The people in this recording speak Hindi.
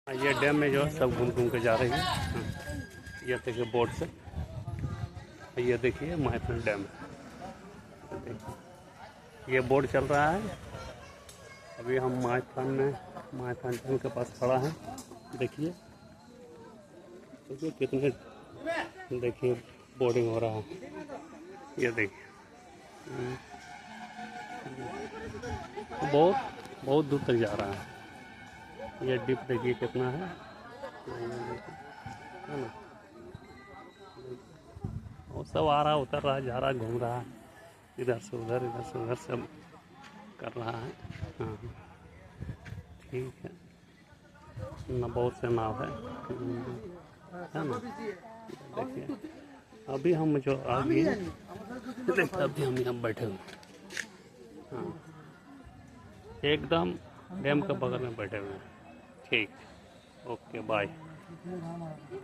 ये डैम में जो है सब घूम घूम के जा रही है। ये देखिए बोट से, ये देखिए माइथन डैम, देखिए ये बोट चल रहा है। अभी हम माइथन डैम के पास खड़ा है। देखिए देखिए कितने, देखिए बोटिंग हो रहा है। ये देखिए बहुत बहुत दूर तक जा रहा है। ये डिप देखिए कितना है ना। वो सब आ रहा उतर रहा जा रहा घूम रहा है, इधर से उधर सब कर रहा है। हाँ ठीक है ना, बहुत से नाव है ना। देखिए अभी हम जो आ गए, अभी हम यहाँ बैठे हुए। हाँ एकदम डैम के बगल में बैठे हुए हैं। ठीक, ओके बाय।